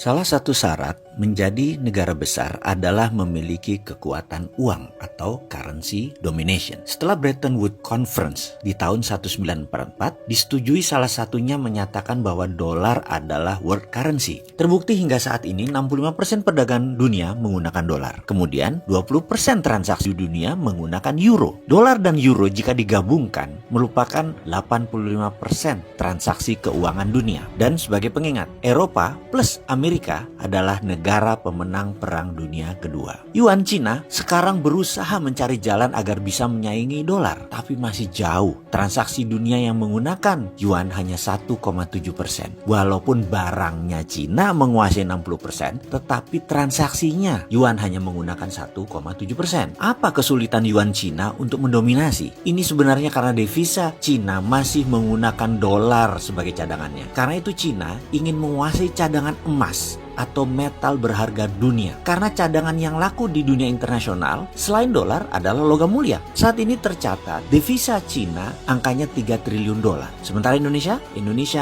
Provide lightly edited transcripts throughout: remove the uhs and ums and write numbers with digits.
Salah satu syarat menjadi negara besar adalah memiliki kekuatan uang atau currency domination. Setelah Bretton Woods Conference di tahun 1944, disetujui salah satunya menyatakan bahwa dolar adalah world currency. Terbukti hingga saat ini 65% perdagangan dunia menggunakan dolar. Kemudian 20% transaksi dunia menggunakan euro. Dolar dan euro jika digabungkan merupakan 85% transaksi keuangan dunia. Dan sebagai pengingat, Eropa plus Amerika adalah negara pemenang Perang Dunia Kedua. Yuan Cina sekarang berusaha mencari jalan agar bisa menyaingi dolar, tapi masih jauh. Transaksi dunia yang menggunakan yuan hanya 1,7%. Walaupun barangnya Cina menguasai 60%, tetapi transaksinya yuan hanya menggunakan 1,7%. Apa kesulitan yuan Cina untuk mendominasi? Ini sebenarnya karena devisa Cina masih menggunakan dolar sebagai cadangannya. Karena itu Cina ingin menguasai cadangan emas atau metal berharga dunia. Karena cadangan yang laku di dunia internasional selain dolar adalah logam mulia. Saat ini tercatat devisa Cina angkanya 3 triliun dolar. Sementara Indonesia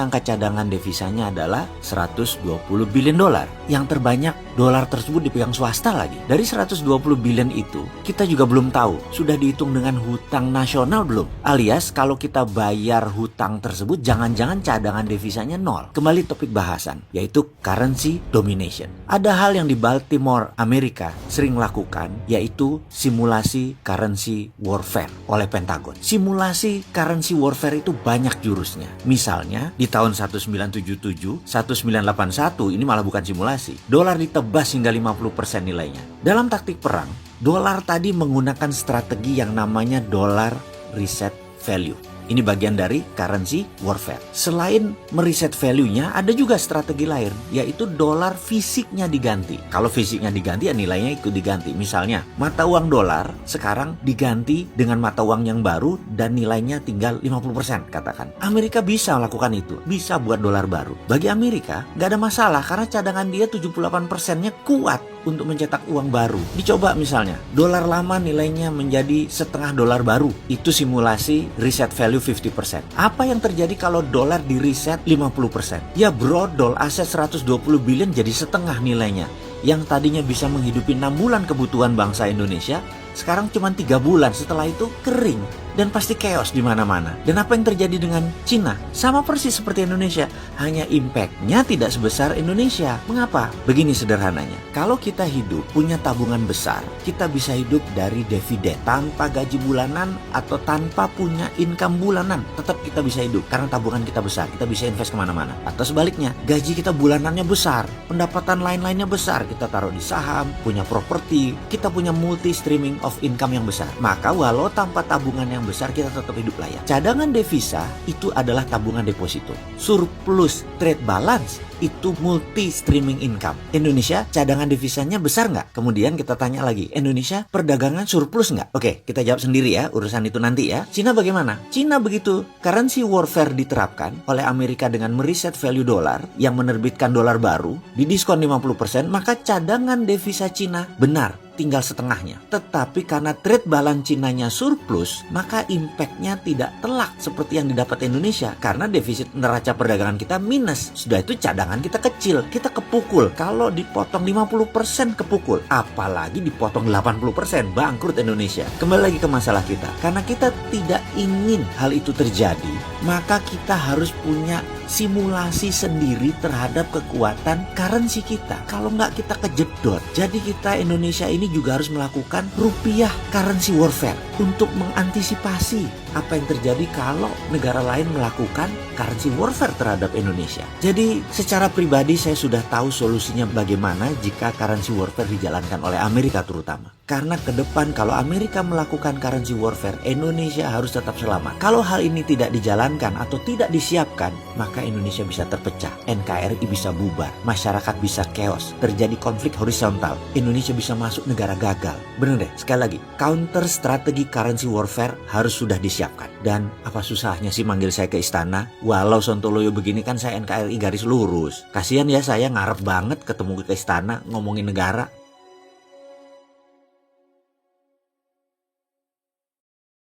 angka cadangan devisanya adalah 120 billion dolar. Yang terbanyak dolar tersebut dipegang swasta lagi. Dari 120 billion itu, kita juga belum tahu sudah dihitung dengan hutang nasional belum. Alias kalau kita bayar hutang tersebut jangan-jangan cadangan devisanya nol. Kembali topik bahasan, yaitu currency domination. Ada hal yang di Baltimore, Amerika sering lakukan, yaitu simulasi currency warfare oleh Pentagon. Simulasi currency warfare itu banyak jurusnya. Misalnya di tahun 1977, 1981 ini malah bukan simulasi. Dolar ditebas hingga 50% nilainya. Dalam taktik perang, dolar tadi menggunakan strategi yang namanya dollar reset value. Ini bagian dari currency warfare. Selain mereset value-nya, ada juga strategi lain, yaitu dolar fisiknya diganti. Kalau fisiknya diganti, ya nilainya ikut diganti. Misalnya, mata uang dolar sekarang diganti dengan mata uang yang baru dan nilainya tinggal 50% katakan. Amerika bisa melakukan itu, bisa buat dolar baru. Bagi Amerika, nggak ada masalah karena cadangan dia 78%-nya kuat untuk mencetak uang baru. Dicoba misalnya, dolar lama nilainya menjadi setengah dolar baru. Itu simulasi reset value 50%. Apa yang terjadi kalau dolar di reset 50%? Ya brodol, aset 120 billion jadi setengah nilainya. Yang tadinya bisa menghidupi 6 bulan kebutuhan bangsa Indonesia, sekarang cuma 3 bulan. Setelah itu kering dan pasti chaos di mana-mana. Dan apa yang terjadi dengan Cina? Sama persis seperti Indonesia, hanya impact-nya tidak sebesar Indonesia. Mengapa? Begini sederhananya. Kalau kita hidup punya tabungan besar, kita bisa hidup dari dividen tanpa gaji bulanan atau tanpa punya income bulanan. Tetap kita bisa hidup karena tabungan kita besar. Kita bisa invest kemana-mana. Atau sebaliknya, gaji kita bulanannya besar, pendapatan lain-lainnya besar. Kita taruh di saham, punya properti, kita punya multi streaming of income yang besar. Maka walau tanpa tabungan yang besar, kita tetap hidup layak. Cadangan devisa itu adalah tabungan deposito. Surplus trade balance itu multi streaming income. Indonesia cadangan devisanya besar nggak? Kemudian kita tanya lagi, Indonesia perdagangan surplus nggak? Oke, kita jawab sendiri ya, urusan itu nanti ya. Cina bagaimana? Cina begitu currency warfare diterapkan oleh Amerika dengan mereset value dolar yang menerbitkan dolar baru, didiskon 50%, maka cadangan devisa Cina benar tinggal setengahnya. Tetapi karena trade balance Cinanya surplus, maka impactnya tidak telak seperti yang didapat Indonesia. Karena defisit neraca perdagangan kita minus. Sudah itu cadangan kita kecil, kita kepukul. Kalau dipotong 50% kepukul, apalagi dipotong 80%, bangkrut Indonesia. Kembali lagi ke masalah kita. Karena kita tidak ingin hal itu terjadi, maka kita harus punya simulasi sendiri terhadap kekuatan currency kita. Kalau nggak, kita kejedot. Jadi kita Indonesia ini juga harus melakukan rupiah currency warfare untuk mengantisipasi apa yang terjadi kalau negara lain melakukan currency warfare terhadap Indonesia. Jadi secara pribadi saya sudah tahu solusinya bagaimana jika currency warfare dijalankan oleh Amerika terutama. Karena ke depan kalau Amerika melakukan currency warfare, Indonesia harus tetap selamat. Kalau hal ini tidak dijalankan atau tidak disiapkan, maka Indonesia bisa terpecah, NKRI bisa bubar, masyarakat bisa chaos, terjadi konflik horizontal, Indonesia bisa masuk negara gagal. Bener deh, sekali lagi, counter strategi currency warfare harus sudah disiapkan. Dan apa susahnya sih manggil saya ke istana? Walau Sontoloyo begini kan saya NKRI garis lurus. Kasihan ya saya ngarep banget ketemu ke istana ngomongin negara.